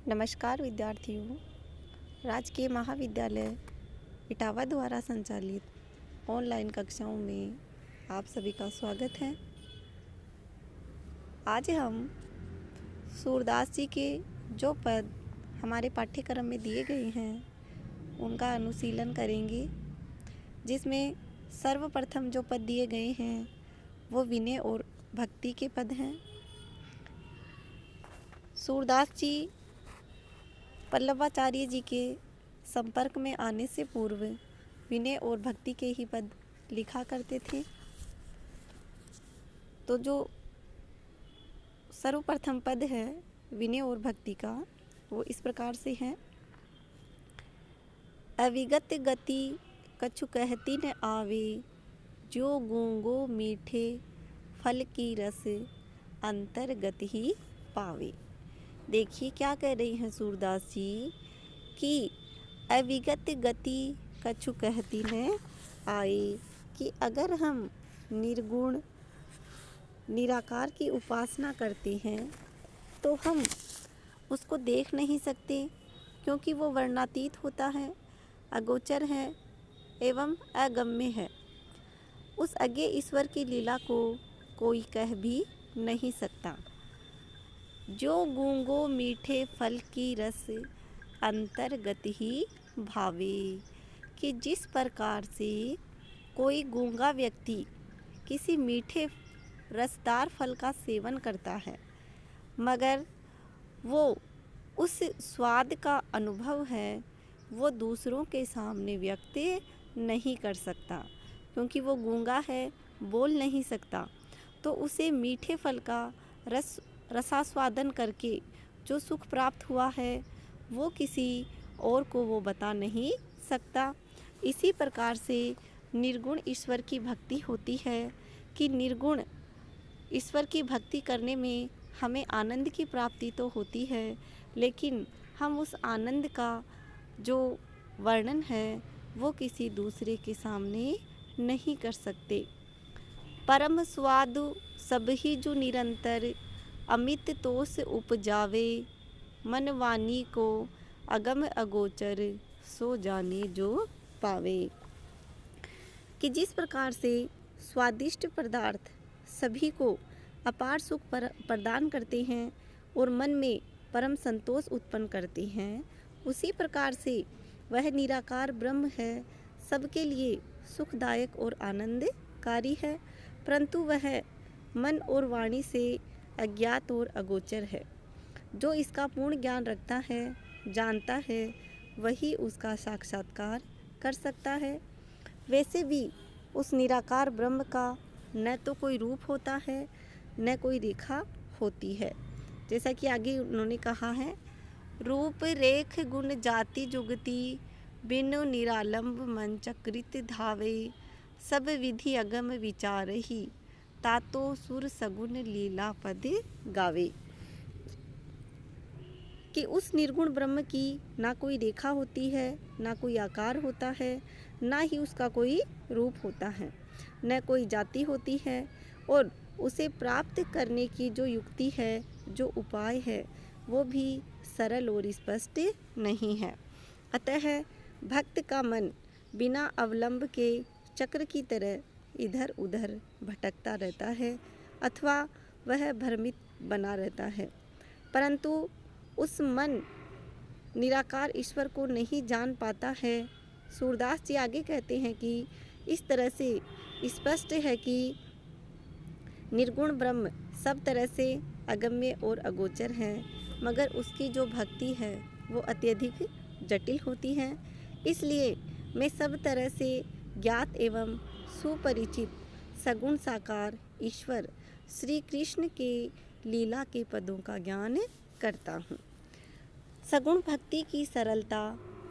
नमस्कार विद्यार्थियों। राजकीय महाविद्यालय इटावा द्वारा संचालित ऑनलाइन कक्षाओं में आप सभी का स्वागत है। आज हम सूरदास जी के जो पद हमारे पाठ्यक्रम में दिए गए हैं उनका अनुशीलन करेंगे, जिसमें सर्वप्रथम जो पद दिए गए हैं वो विनय और भक्ति के पद हैं। सूरदास जी पल्लवाचार्य जी के संपर्क में आने से पूर्व विनय और भक्ति के ही पद लिखा करते थे। तो जो सर्वप्रथम पद है विनय और भक्ति का, वो इस प्रकार से है। अविगत गति कछु कहती न आवे, जो गूंगो मीठे फल की रस अंतर्गत ही पावे। देखिए क्या कह रही हैं सूरदास जी कि अविगत गति कछु कहती न आए, कि अगर हम निर्गुण निराकार की उपासना करते हैं तो हम उसको देख नहीं सकते, क्योंकि वो वर्णातीत होता है, अगोचर है एवं अगम्य है। उस अज्ञेय ईश्वर की लीला को कोई कह भी नहीं सकता। जो गूंगो मीठे फल की रस अंतर्गत ही भावे, कि जिस प्रकार से कोई गूंगा व्यक्ति किसी मीठे रसदार फल का सेवन करता है, मगर वो उस स्वाद का अनुभव है वो दूसरों के सामने व्यक्त नहीं कर सकता, क्योंकि वो गूंगा है, बोल नहीं सकता। तो उसे मीठे फल का रसास्वादन करके जो सुख प्राप्त हुआ है वो किसी और को वो बता नहीं सकता। इसी प्रकार से निर्गुण ईश्वर की भक्ति होती है कि निर्गुण ईश्वर की भक्ति करने में हमें आनंद की प्राप्ति तो होती है, लेकिन हम उस आनंद का जो वर्णन है वो किसी दूसरे के सामने नहीं कर सकते। परम स्वाद सब ही जो निरंतर अमित तोष उपजावे, मन वाणी को अगम अगोचर सो जाने जो पावे। कि जिस प्रकार से स्वादिष्ट पदार्थ सभी को अपार सुख प्रदान करते हैं और मन में परम संतोष उत्पन्न करते हैं, उसी प्रकार से वह निराकार ब्रह्म है, सबके लिए सुखदायक और आनंदकारी है, परंतु वह मन और वाणी से अज्ञात और अगोचर है। जो इसका पूर्ण ज्ञान रखता है, जानता है, वही उसका साक्षात्कार कर सकता है। वैसे भी उस निराकार ब्रह्म का न तो कोई रूप होता है न कोई रेखा होती है। जैसा कि आगे उन्होंने कहा है, रूप रेख गुण जाति जुगति, बिनु निरालंब मन चक्रित धावे, सब विधि अगम विचार ही, तातो सुर सगुन लीला पद गावे। कि उस निर्गुण ब्रह्म की ना कोई रेखा होती है, ना कोई आकार होता है, ना ही उसका कोई रूप होता है, न कोई जाति होती है, और उसे प्राप्त करने की जो युक्ति है, जो उपाय है, वो भी सरल और स्पष्ट नहीं है। अतः भक्त का मन बिना अवलंब के चक्र की तरह इधर उधर भटकता रहता है, अथवा वह भ्रमित बना रहता है, परंतु उस मन निराकार ईश्वर को नहीं जान पाता है। सूरदास जी आगे कहते हैं कि इस तरह से स्पष्ट है कि निर्गुण ब्रह्म सब तरह से अगम्य और अगोचर है, मगर उसकी जो भक्ति है वो अत्यधिक जटिल होती है। इसलिए मैं सब तरह से ज्ञात एवं सुपरिचित सगुण साकार ईश्वर श्री कृष्ण के लीला के पदों का ज्ञान करता हूँ। सगुण भक्ति की सरलता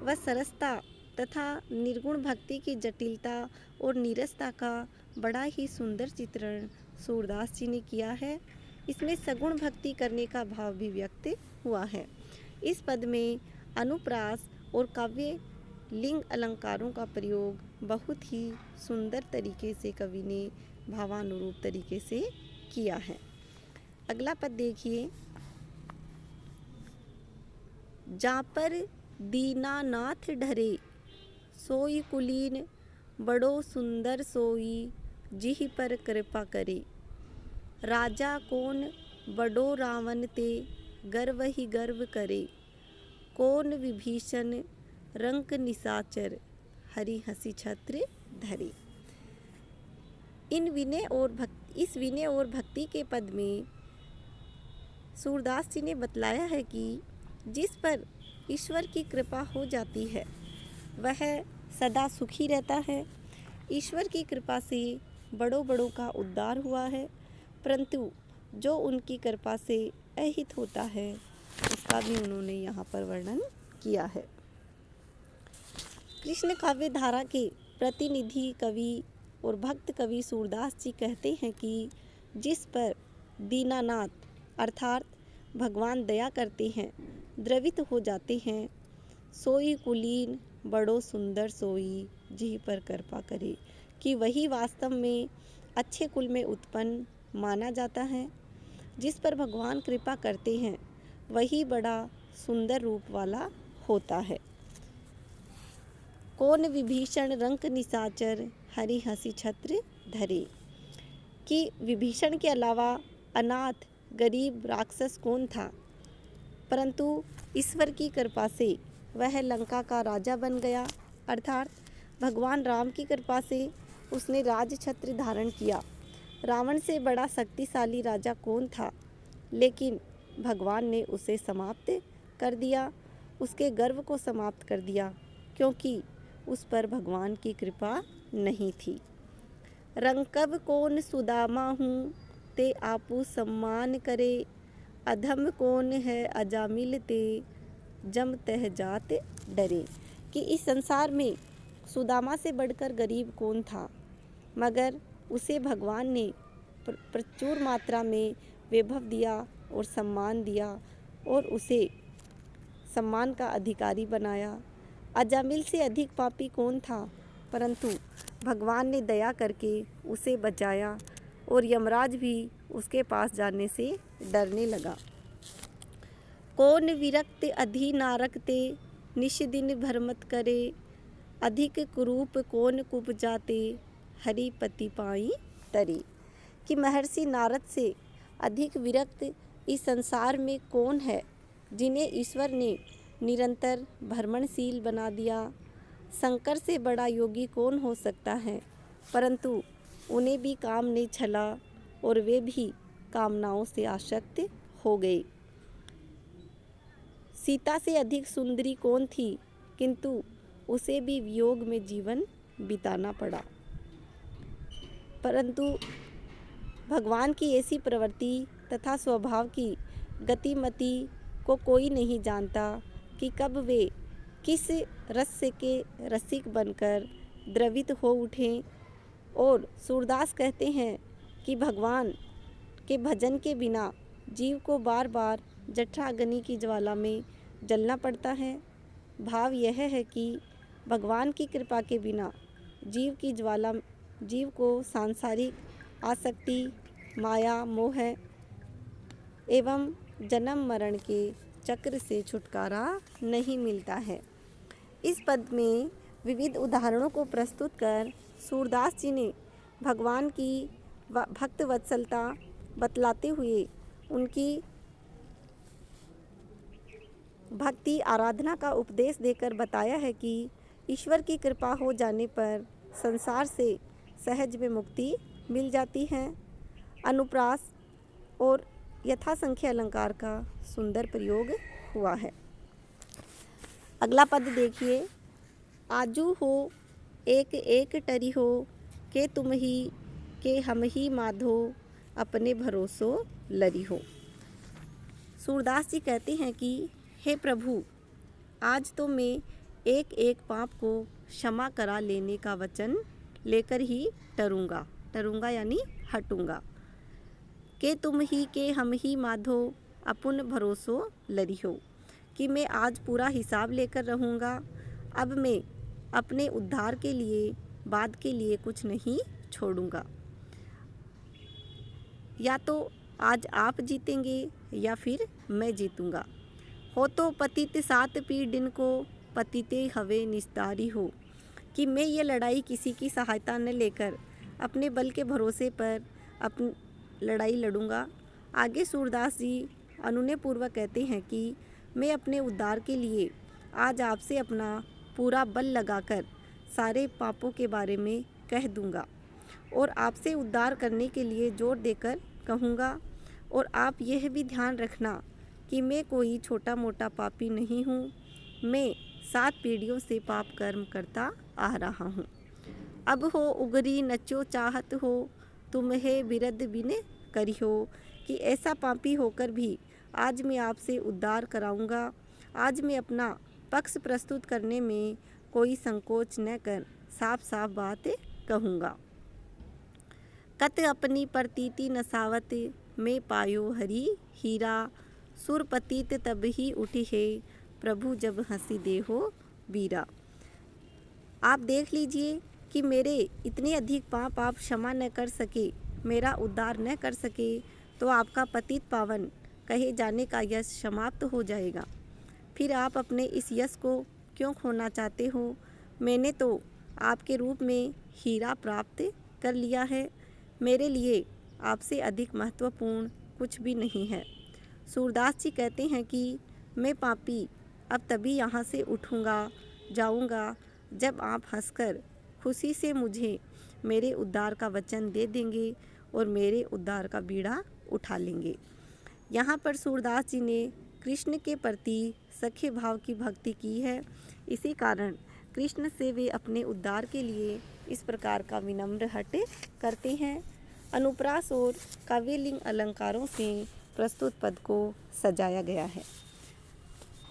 व सरसता तथा निर्गुण भक्ति की जटिलता और नीरसता का बड़ा ही सुंदर चित्रण सूरदास जी ने किया है। इसमें सगुण भक्ति करने का भाव भी व्यक्त हुआ है। इस पद में अनुप्रास और काव्य लिंग अलंकारों का प्रयोग बहुत ही सुंदर तरीके से कवि ने भावानुरूप तरीके से किया है। अगला पद देखिए, जा पर दीनानाथ ढरे, सोई कुलीन बड़ो सुंदर सोई, जिह पर कृपा करे। राजा कौन बड़ो रावण ते, गर्व ही गर्व करे। कौन विभीषण रंक निशाचर, हरि हंसी छत्र धरे। इस विनय और भक्ति के पद में सूरदास जी ने बतलाया है कि जिस पर ईश्वर की कृपा हो जाती है वह सदा सुखी रहता है। ईश्वर की कृपा से बड़ों बड़ों का उद्धार हुआ है, परंतु जो उनकी कृपा से अहित होता है उसका भी उन्होंने यहाँ पर वर्णन किया है। कृष्ण काव्य धारा के प्रतिनिधि कवि और भक्त कवि सूरदास जी कहते हैं कि जिस पर दीनानाथ अर्थात भगवान दया करते हैं, द्रवित हो जाते हैं, सोई कुलीन बड़ो सुंदर सोई, जिह पर कृपा करे, कि वही वास्तव में अच्छे कुल में उत्पन्न माना जाता है। जिस पर भगवान कृपा करते हैं वही बड़ा सुंदर रूप वाला होता है। कौन विभीषण रंक निशाचर, हरि हंसी छत्र धरे, कि विभीषण के अलावा अनाथ गरीब राक्षस कौन था, परंतु ईश्वर की कृपा से वह लंका का राजा बन गया। अर्थात भगवान राम की कृपा से उसने राज छत्र धारण किया। रावण से बड़ा शक्तिशाली राजा कौन था, लेकिन भगवान ने उसे समाप्त कर दिया, उसके गर्व को समाप्त कर दिया, क्योंकि उस पर भगवान की कृपा नहीं थी। रंकव कौन सुदामा हूँ, ते आपू सम्मान करे, अधम कौन है अजामिल ते, जम तह जात डरे, कि इस संसार में सुदामा से बढ़कर गरीब कौन था, मगर उसे भगवान ने प्रचुर मात्रा में वैभव दिया और सम्मान दिया और उसे सम्मान का अधिकारी बनाया। अजामिल से अधिक पापी कौन था, परंतु भगवान ने दया करके उसे बचाया और यमराज भी उसके पास जाने से डरने लगा। कौन विरक्त अधि नारकते, निश दिन भरमत करे, अधिक कुरूप कौन कुप जाते, हरि पति पाई तरे, कि महर्षि नारद से अधिक विरक्त इस संसार में कौन है, जिन्हें ईश्वर ने निरंतर भ्रमणशील बना दिया। शंकर से बड़ा योगी कौन हो सकता है, परंतु उन्हें भी काम ने छला और वे भी कामनाओं से आसक्त हो गए। सीता से अधिक सुंदरी कौन थी, किंतु उसे भी वियोग में जीवन बिताना पड़ा। परंतु भगवान की ऐसी प्रवृत्ति तथा स्वभाव की गतिमति को कोई नहीं जानता कि कब वे किस रस के रसिक बनकर द्रवित हो उठें। और सूरदास कहते हैं कि भगवान के भजन के बिना जीव को बार बार जठराग्नि की ज्वाला में जलना पड़ता है। भाव यह है कि भगवान की कृपा के बिना जीव को सांसारिक आसक्ति, माया, मोह एवं जन्म मरण के चक्र से छुटकारा नहीं मिलता है। इस पद में विविध उदाहरणों को प्रस्तुत कर सूरदास जी ने भगवान की भक्त वत्सलता बतलाते हुए उनकी भक्ति आराधना का उपदेश देकर बताया है कि ईश्वर की कृपा हो जाने पर संसार से सहज में मुक्ति मिल जाती है। अनुप्रास और यथासंख्य अलंकार का सुंदर प्रयोग हुआ है। अगला पद देखिए। आजू हो एक एक टरी हो, के तुम ही के हम ही माधो, अपने भरोसो लरी हो। सूरदास जी कहते हैं कि हे प्रभु, आज तो मैं एक एक पाप को क्षमा करा लेने का वचन लेकर ही टरूंगा यानी हटूंगा। के तुम ही के हम ही माधो, अपुन भरोसो लरी हो, कि मैं आज पूरा हिसाब लेकर रहूँगा। अब मैं अपने उद्धार के लिए बाद के लिए कुछ नहीं छोड़ूंगा। या तो आज आप जीतेंगे या फिर मैं जीतूंगा। हो तो पतित सात पीढ़िन को पतिते हवे निस्तारी हो। कि मैं ये लड़ाई किसी की सहायता न लेकर अपने बल के भरोसे पर अपनी लड़ाई लड़ूंगा। आगे सूरदास जी अनुनयपूर्वक कहते हैं कि मैं अपने उद्धार के लिए आज आपसे अपना पूरा बल लगाकर सारे पापों के बारे में कह दूंगा और आपसे उद्धार करने के लिए जोर देकर कहूँगा। और आप यह भी ध्यान रखना कि मैं कोई छोटा मोटा पापी नहीं हूँ। मैं 7 पीढ़ियों से पाप कर्म करता आ रहा हूँ। अब हो उगरी नचो चाहत हो, तुम्हें बिरद बिन करियो। कि ऐसा पापी होकर भी आज मैं आपसे उद्धार कराऊंगा। आज मैं अपना पक्ष प्रस्तुत करने में कोई संकोच न कर साफ साफ बात कहूँगा। कत अपनी प्रतीति नसावत में पायो हरी हीरा। सुरपतित तब ही उठी है प्रभु जब हंसी देहो बीरा। आप देख लीजिए कि मेरे इतने अधिक पाप आप क्षमा न कर सके, मेरा उद्धार न कर सके, तो आपका पतित पावन कहे जाने का यश समाप्त हो जाएगा। फिर आप अपने इस यश को क्यों खोना चाहते हो? मैंने तो आपके रूप में हीरा प्राप्त कर लिया है। मेरे लिए आपसे अधिक महत्वपूर्ण कुछ भी नहीं है। सूरदास जी कहते हैं कि मैं पापी अब तभी यहाँ से उठूँगा जाऊँगा जब आप हंसकर खुशी से मुझे मेरे उद्धार का वचन दे देंगे और मेरे उद्धार का बीड़ा उठा लेंगे। यहाँ पर सूरदास जी ने कृष्ण के प्रति सखे भाव की भक्ति की है। इसी कारण कृष्ण से वे अपने उद्धार के लिए इस प्रकार का विनम्र हट करते हैं। अनुप्रास और काव्यलिंग अलंकारों से प्रस्तुत पद को सजाया गया है।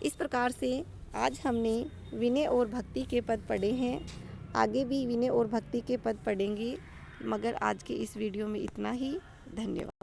इस प्रकार से आज हमने विनय और भक्ति के पद पढ़े हैं। आगे भी विनय और भक्ति के पद पढ़ेंगे, मगर आज के इस वीडियो में इतना ही। धन्यवाद।